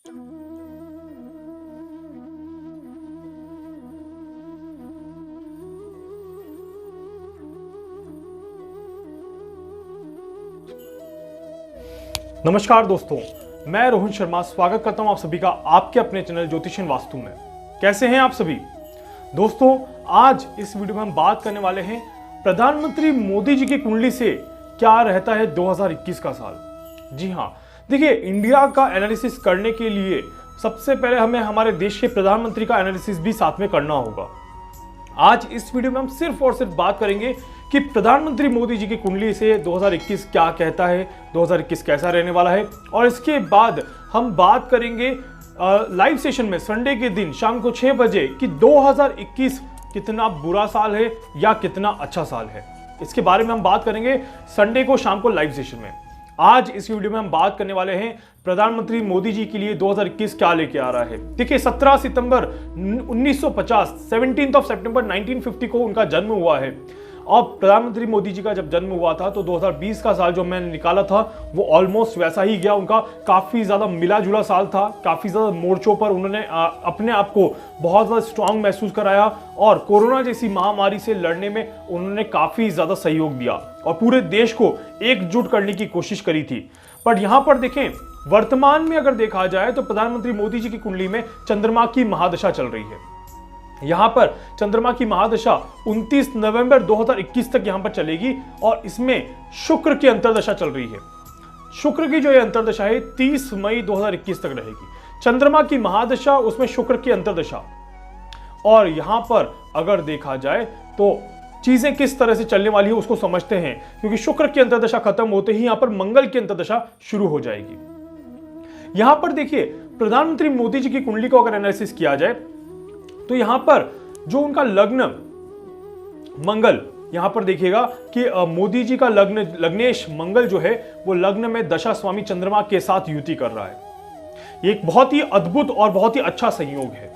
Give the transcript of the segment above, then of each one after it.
नमस्कार दोस्तों, मैं रोहन शर्मा स्वागत करता हूं आप सभी का आपके अपने चैनल ज्योतिषन वास्तु में। कैसे हैं आप सभी दोस्तों? आज इस वीडियो में हम बात करने वाले हैं प्रधानमंत्री मोदी जी की कुंडली से क्या रहता है 2021 का साल। जी हां, देखिए, इंडिया का एनालिसिस करने के लिए सबसे पहले हमें हमारे देश के प्रधानमंत्री का एनालिसिस भी साथ में करना होगा। आज इस वीडियो में हम सिर्फ और सिर्फ बात करेंगे कि प्रधानमंत्री मोदी जी की कुंडली से 2021 क्या कहता है, 2021 कैसा रहने वाला है, और इसके बाद हम बात करेंगे लाइव सेशन में संडे के दिन शाम को 6 बजे कि 2021 कितना बुरा साल है या कितना अच्छा साल है। इसके बारे में हम बात करेंगे संडे को शाम को लाइव सेशन में। आज इस वीडियो में हम बात करने वाले हैं प्रधानमंत्री मोदी जी के लिए 2021 क्या लेके आ रहा है। देखिए, 17 सितंबर 1950 17 सितंबर 1950 को उनका जन्म हुआ है। और प्रधानमंत्री मोदी जी का जब जन्म हुआ था तो 2020 का साल जो मैंने निकाला था वो ऑलमोस्ट वैसा ही गया। उनका काफी ज्यादा मिला जुला साल था, काफी ज्यादा मोर्चों पर उन्होंने अपने आप को बहुत ज्यादा स्ट्रांग महसूस कराया और कोरोना जैसी महामारी से लड़ने में उन्होंने काफी ज्यादा सहयोग दिया और पूरे देश को एकजुट करने की कोशिश करी थी। पर यहां पर देखें, वर्तमान में अगर देखा जाए तो प्रधानमंत्री मोदी जी की कुंडली में चंद्रमा की महादशा चल रही है। यहां पर चंद्रमा की महादशा 29 नवंबर 2021 तक यहां पर चलेगी और इसमें शुक्र की अंतर्दशा चल रही है। शुक्र की जो ये अंतर्दशा है 30 मई 2021 तक रहेगी। चंद्रमा की महादशा, उसमें शुक्र की अंतर्दशा। और यहां पर अगर देखा जाए तो चीजें किस तरह से चलने वाली है उसको समझते हैं, क्योंकि शुक्र की अंतर्दशा खत्म होते ही यहां पर मंगल की अंतर्दशा शुरू हो जाएगी। यहां पर देखिए, प्रधानमंत्री मोदी जी की कुंडली को अगर एनालिसिस किया जाए तो यहां पर जो उनका लग्न मंगल, यहां पर देखिएगा कि मोदी जी का लग्न लग्नेश मंगल जो है वो लग्न में दशा स्वामी चंद्रमा के साथ युति कर रहा है। ये एक बहुत ही अद्भुत और बहुत ही अच्छा संयोग है।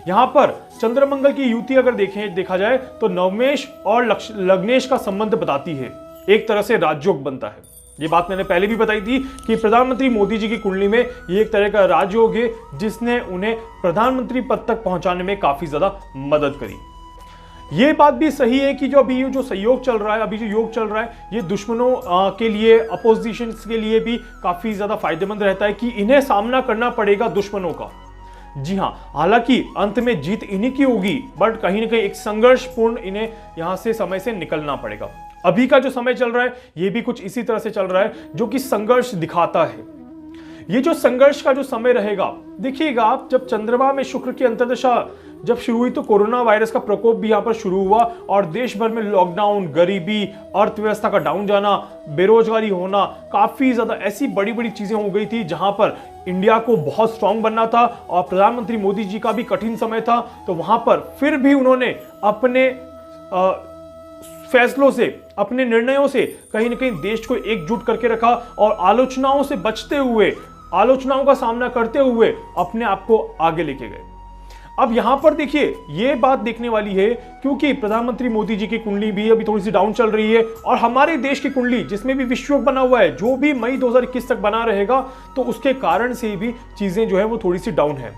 यहां पर चंद्र मंगल की युति अगर देखा जाए तो नवमेश और लग्नेश का संबंध बताती है, एक तरह से राजयोग बनता है। ये बात मैंने पहले भी बताई थी कि प्रधानमंत्री मोदी जी की कुंडली में ये एक तरह का राजयोग है जिसने उन्हें प्रधानमंत्री पद तक पहुंचाने में काफी ज्यादा मदद करी। ये बात भी सही है कि जो अभी जो सहयोग चल रहा है, अभी जो योग चल रहा है, ये दुश्मनों के लिए, अपोजिशन के लिए भी काफी ज्यादा फायदेमंद रहता है कि इन्हें सामना करना पड़ेगा दुश्मनों का। जी हाँ, हालांकि अंत में जीत इन्हीं की होगी, बट कहीं ना कहीं एक संघर्षपूर्ण इन्हें यहां से समय से निकलना पड़ेगा। अभी का जो समय चल रहा है ये भी कुछ इसी तरह से चल रहा है जो कि संघर्ष दिखाता है। ये जो संघर्ष का जो समय रहेगा, देखिएगा आप, जब चंद्रमा में शुक्र की अंतर्दशा जब शुरू हुई तो कोरोना वायरस का प्रकोप भी यहां पर शुरू हुआ और देश भर में लॉकडाउन, गरीबी, अर्थव्यवस्था का डाउन जाना, बेरोजगारी होना, काफी ज्यादा ऐसी बड़ी बड़ी चीजें हो गई थी जहां पर इंडिया को बहुत स्ट्रांग बनना था और प्रधानमंत्री मोदी जी का भी कठिन समय था। तो वहां पर फिर भी उन्होंने अपने फैसलों से, अपने निर्णयों से कहीं ना कहीं देश को एकजुट करके रखा और आलोचनाओं से बचते हुए, आलोचनाओं का सामना करते हुए अपने आप को आगे लेके गए। अब यहां पर देखिए, ये बात देखने वाली है क्योंकि प्रधानमंत्री मोदी जी की कुंडली भी अभी थोड़ी सी डाउन चल रही है और हमारे देश की कुंडली जिसमें भी विश्वयोग बना हुआ है, जो भी मई 2021 तक बना रहेगा, तो उसके कारण से भी चीजें जो है वो थोड़ी सी डाउन है।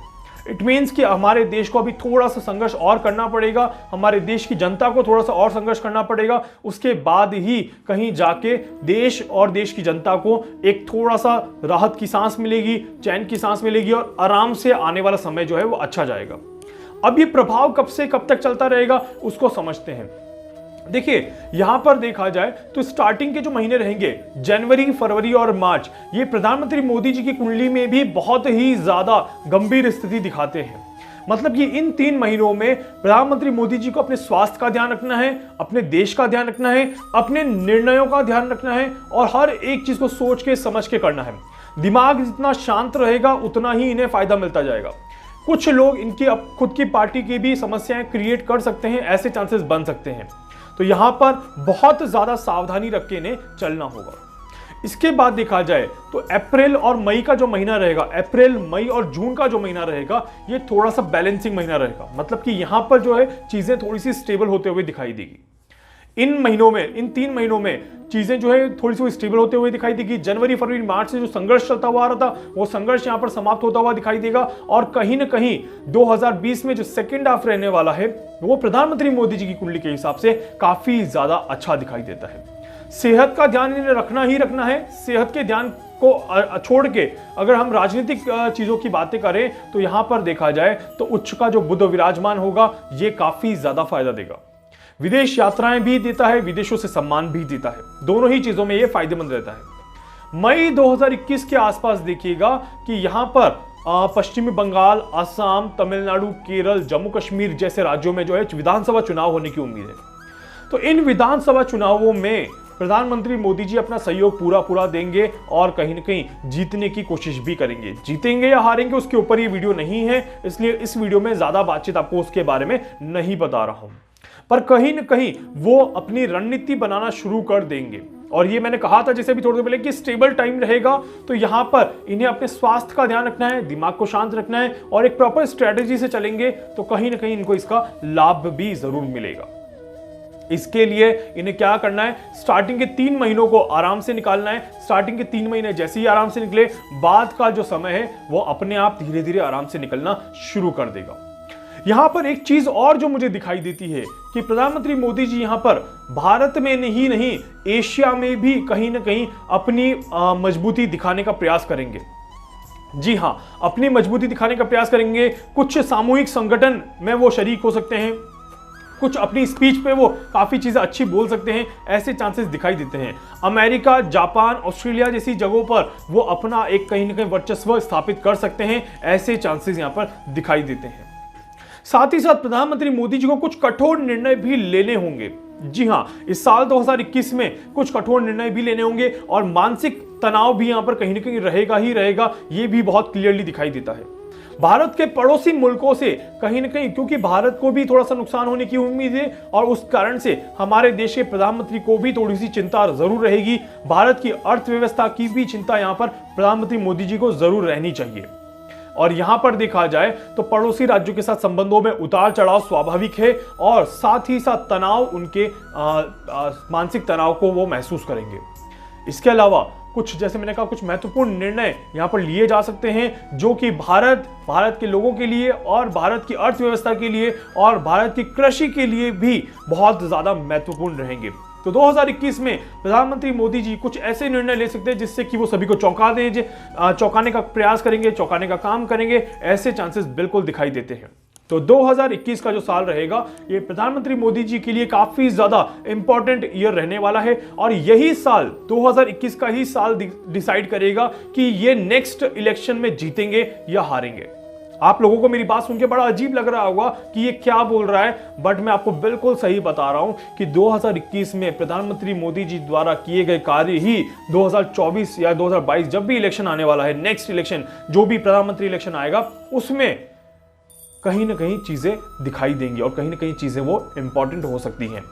इट मीन्स कि हमारे देश को अभी थोड़ा सा संघर्ष और करना पड़ेगा, हमारे देश की जनता को थोड़ा सा और संघर्ष करना पड़ेगा। उसके बाद ही कहीं जाके देश और देश की जनता को एक थोड़ा सा राहत की सांस मिलेगी, चैन की सांस मिलेगी और आराम से आने वाला समय जो है वो अच्छा जाएगा। अब ये प्रभाव कब से कब तक चलता रहेगा उसको समझते हैं। देखिए, यहां पर देखा जाए तो स्टार्टिंग के जो महीने रहेंगे, जनवरी, फरवरी और मार्च, ये प्रधानमंत्री मोदी जी की कुंडली में भी बहुत ही ज्यादा गंभीर स्थिति दिखाते हैं। मतलब कि इन 3 महीनों में प्रधानमंत्री मोदी जी को अपने स्वास्थ्य का ध्यान रखना है, अपने देश का ध्यान रखना है, अपने निर्णयों का ध्यान रखना है और हर एक चीज को सोच के समझ के करना है। दिमाग जितना शांत रहेगा उतना ही इन्हें फायदा मिलता जाएगा। कुछ लोग इनकी खुद की पार्टी की भी समस्याएं क्रिएट कर सकते हैं, ऐसे चांसेस बन सकते हैं। तो यहां पर बहुत ज्यादा सावधानी रख के इन्हें चलना होगा। इसके बाद देखा जाए तो अप्रैल और मई का जो महीना रहेगा, अप्रैल, मई और जून का जो महीना रहेगा, ये थोड़ा सा बैलेंसिंग महीना रहेगा। मतलब कि यहां पर जो है चीजें थोड़ी सी स्टेबल होते हुए दिखाई देगी। इन महीनों में, इन 3 महीनों में चीजें जो है थोड़ी सी स्टेबल होते हुए दिखाई देगी। जनवरी, फरवरी, मार्च से जो संघर्ष चलता हुआ आ रहा था, वो संघर्ष यहां पर समाप्त होता हुआ दिखाई देगा। और कहीं ना कहीं 2020 में जो सेकेंड हाफ रहने वाला है, वो प्रधानमंत्री मोदी जी की कुंडली के हिसाब से काफी ज्यादा अच्छा दिखाई देता है। सेहत का ध्यान इन्हें रखना ही रखना है। सेहत के ध्यान को छोड़ के अगर हम राजनीतिक चीजों की बातें करें तो यहां पर देखा जाए तो उच्च का जो बुध विराजमान होगा, ये काफी ज्यादा फायदा देगा। विदेश यात्राएं भी देता है, विदेशों से सम्मान भी देता है। दोनों ही चीजों में ये फायदेमंद रहता है। मई 2021 के आसपास देखिएगा कि यहां पर पश्चिमी बंगाल, असम, तमिलनाडु, केरल, जम्मू कश्मीर जैसे राज्यों में जो है विधानसभा चुनाव होने की उम्मीद है। तो इन विधानसभा चुनावों में प्रधानमंत्री मोदी जी अपना सहयोग पूरा देंगे और कहीं ना कहीं जीतने की कोशिश भी करेंगे। जीतेंगे या हारेंगे उसके ऊपर ये वीडियो नहीं है, इसलिए इस वीडियो में ज्यादा बातचीत आपको उसके बारे में नहीं बता रहा हूं। पर कहीं ना कहीं वो अपनी रणनीति बनाना शुरू कर देंगे। और ये मैंने कहा था जैसे भी थोड़ी देर पहले कि स्टेबल टाइम रहेगा, तो यहां पर इन्हें अपने स्वास्थ्य का ध्यान रखना है, दिमाग को शांत रखना है और एक प्रॉपर स्ट्रेटेजी से चलेंगे तो कहीं ना कहीं इनको इसका लाभ भी जरूर मिलेगा। इसके लिए इन्हें क्या करना है, स्टार्टिंग के 3 महीनों को आराम से निकालना है। स्टार्टिंग के 3 महीने जैसे ही आराम से निकले, बाद का जो समय है वो अपने आप धीरे धीरे आराम से निकलना शुरू कर देगा। यहां पर एक चीज और जो मुझे दिखाई देती है कि प्रधानमंत्री मोदी जी यहां पर भारत में नहीं एशिया में भी कहीं ना कहीं अपनी मजबूती दिखाने का प्रयास करेंगे। जी हां, अपनी मजबूती दिखाने का प्रयास करेंगे। कुछ सामूहिक संगठन में वो शरीक हो सकते हैं, कुछ अपनी स्पीच पे वो काफी चीजें अच्छी बोल सकते हैं, ऐसे चांसेस दिखाई देते हैं। अमेरिका, जापान, ऑस्ट्रेलिया जैसी जगहों पर वो अपना एक कहीं ना कहीं वर्चस्व स्थापित कर सकते हैं, ऐसे चांसेस यहां पर दिखाई देते हैं। साथ ही साथ प्रधानमंत्री मोदी जी को कुछ कठोर निर्णय भी लेने होंगे। जी हां, इस साल 2021 में कुछ कठोर निर्णय भी लेने होंगे और मानसिक तनाव भी यहां पर कहीं ना कहीं रहेगा ही रहेगा, यह भी बहुत क्लियरली दिखाई देता है। भारत के पड़ोसी मुल्कों से कहीं ना कहीं, क्योंकि भारत को भी थोड़ा सा नुकसान होने की उम्मीद है और उस कारण से हमारे देश के प्रधानमंत्री को भी थोड़ी सी चिंता जरूर रहेगी। भारत की अर्थव्यवस्था की भी चिंता यहां पर प्रधानमंत्री मोदी जी को जरूर रहनी चाहिए। और यहां पर देखा जाए तो पड़ोसी राज्यों के साथ संबंधों में उतार चढ़ाव स्वाभाविक है और साथ ही साथ तनाव, उनके मानसिक तनाव को वो महसूस करेंगे। इसके अलावा कुछ, जैसे मैंने कहा, कुछ महत्वपूर्ण निर्णय यहां पर लिए जा सकते हैं जो कि भारत के लोगों के लिए और भारत की अर्थव्यवस्था के लिए और भारत की कृषि के लिए भी बहुत ज्यादा महत्वपूर्ण रहेंगे। तो 2021 में प्रधानमंत्री मोदी जी कुछ ऐसे निर्णय ले सकते हैं जिससे कि वो सभी को चौंका दें, चौंकाने का प्रयास करेंगे, चौंकाने का काम करेंगे, ऐसे चांसेस बिल्कुल दिखाई देते हैं। तो 2021 का जो साल रहेगा, ये प्रधानमंत्री मोदी जी के लिए काफी ज्यादा इंपॉर्टेंट ईयर रहने वाला है और यही साल 2021 का ही साल डिसाइड करेगा कि ये नेक्स्ट इलेक्शन में जीतेंगे या हारेंगे। आप लोगों को मेरी बात सुन के बड़ा अजीब लग रहा होगा कि ये क्या बोल रहा है, बट मैं आपको बिल्कुल सही बता रहा हूं कि 2021 में प्रधानमंत्री मोदी जी द्वारा किए गए कार्य ही 2024 या 2022 जब भी इलेक्शन आने वाला है, नेक्स्ट इलेक्शन जो भी प्रधानमंत्री इलेक्शन आएगा, उसमें कहीं ना कहीं चीजें दिखाई देंगी और कहीं ना कहीं चीजें वो इंपॉर्टेंट हो सकती हैं।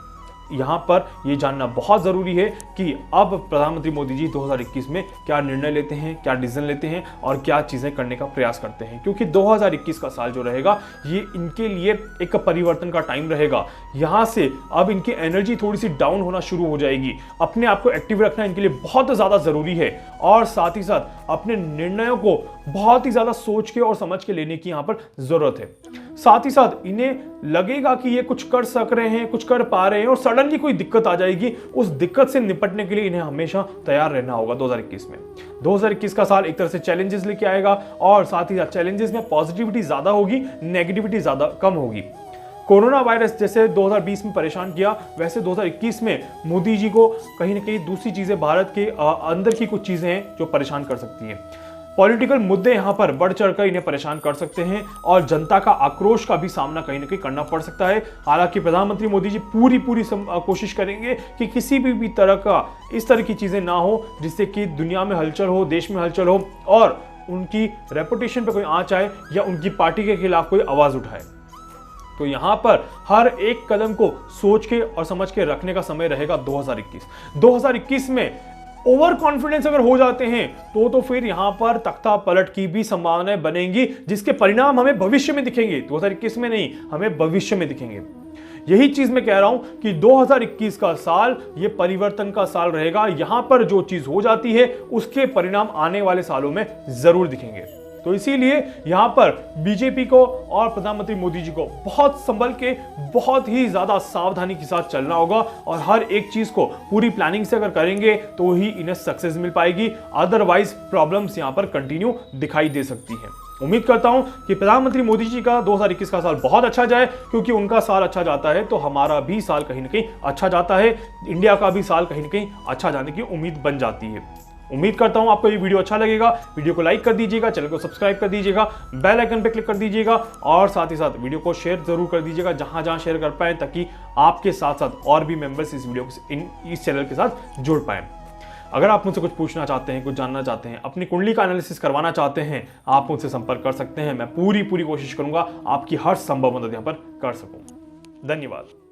यहां पर यह जानना बहुत जरूरी है कि अब प्रधानमंत्री मोदी जी 2021 में क्या निर्णय लेते हैं, क्या डिसीजन लेते हैं और क्या चीजें करने का प्रयास करते हैं, क्योंकि 2021 का साल जो रहेगा ये इनके लिए एक परिवर्तन का टाइम रहेगा। यहां से अब इनकी एनर्जी थोड़ी सी डाउन होना शुरू हो जाएगी। अपने आप को एक्टिव रखना इनके लिए बहुत ज्यादा जरूरी है और साथ ही साथ अपने निर्णयों को बहुत ही ज्यादा सोच के और समझ के लेने की यहां पर जरूरत है। साथ ही साथ इन्हें लगेगा कि ये कुछ कर सक रहे हैं, कुछ कर पा रहे हैं और सडनली कोई दिक्कत आ जाएगी, उस दिक्कत से निपटने के लिए इन्हें हमेशा तैयार रहना होगा। 2021 में 2021 का साल एक तरह से चैलेंजेस लेके आएगा और साथ ही साथ चैलेंजेस में पॉजिटिविटी ज्यादा होगी, नेगेटिविटी ज्यादा कम होगी। कोरोना वायरस जैसे 2020 में परेशान किया, वैसे 2021 में मोदी जी को कहीं ना कहीं दूसरी चीजें, भारत के अंदर की कुछ चीजें हैं जो परेशान कर सकती हैं। पॉलिटिकल मुद्दे यहां पर बढ़ चढ़कर इन्हें परेशान कर सकते हैं और जनता का आक्रोश का भी सामना कहीं ना कहीं करना पड़ सकता है। हालांकि प्रधानमंत्री मोदी जी पूरी कोशिश करेंगे कि किसी भी तरह का इस तरह की चीजें ना हो जिससे कि दुनिया में हलचल हो, देश में हलचल हो और उनकी रेपुटेशन पे कोई आंच आए या उनकी पार्टी के खिलाफ कोई आवाज उठाए। तो यहां पर हर एक कदम को सोच के और समझ के रखने का समय रहेगा 2021 में ओवर कॉन्फिडेंस अगर हो जाते हैं तो फिर यहां पर तख्ता पलट की भी संभावनाएं बनेंगी, जिसके परिणाम हमें भविष्य में दिखेंगे। 2021 में नहीं, हमें भविष्य में दिखेंगे। यही चीज मैं कह रहा हूं कि 2021 का साल ये परिवर्तन का साल रहेगा। यहां पर जो चीज हो जाती है उसके परिणाम आने वाले सालों में जरूर दिखेंगे। तो इसीलिए यहां पर बीजेपी को और प्रधानमंत्री मोदी जी को बहुत संभल के, बहुत ही ज्यादा सावधानी के साथ चलना होगा और हर एक चीज को पूरी प्लानिंग से अगर करेंगे तो ही इन्हें सक्सेस मिल पाएगी। अदरवाइज प्रॉब्लम्स यहां पर कंटिन्यू दिखाई दे सकती हैं। उम्मीद करता हूं कि प्रधानमंत्री मोदी जी का 2021 का साल बहुत अच्छा जाए, क्योंकि उनका साल अच्छा जाता है तो हमारा भी साल कहीं ना कहीं अच्छा जाता है, इंडिया का भी साल कहीं ना कहीं अच्छा जाने की उम्मीद बन जाती है। उम्मीद करता हूं आपको ये वीडियो अच्छा लगेगा। वीडियो को लाइक कर दीजिएगा, चैनल को सब्सक्राइब कर दीजिएगा, बेल आइकन पे क्लिक कर दीजिएगा और साथ ही साथ वीडियो को शेयर जरूर कर दीजिएगा जहां जहां शेयर कर पाए, ताकि आपके साथ साथ और भी मेंबर्स इस वीडियो इस चैनल के साथ जुड़ पाए। अगर आप मुझसे कुछ पूछना चाहते हैं, कुछ जानना चाहते हैं, अपनी कुंडली का एनालिसिस करवाना चाहते हैं, आप मुझसे संपर्क कर सकते हैं। मैं पूरी कोशिश करूंगा आपकी हर संभव मदद यहां पर कर सकूं। धन्यवाद।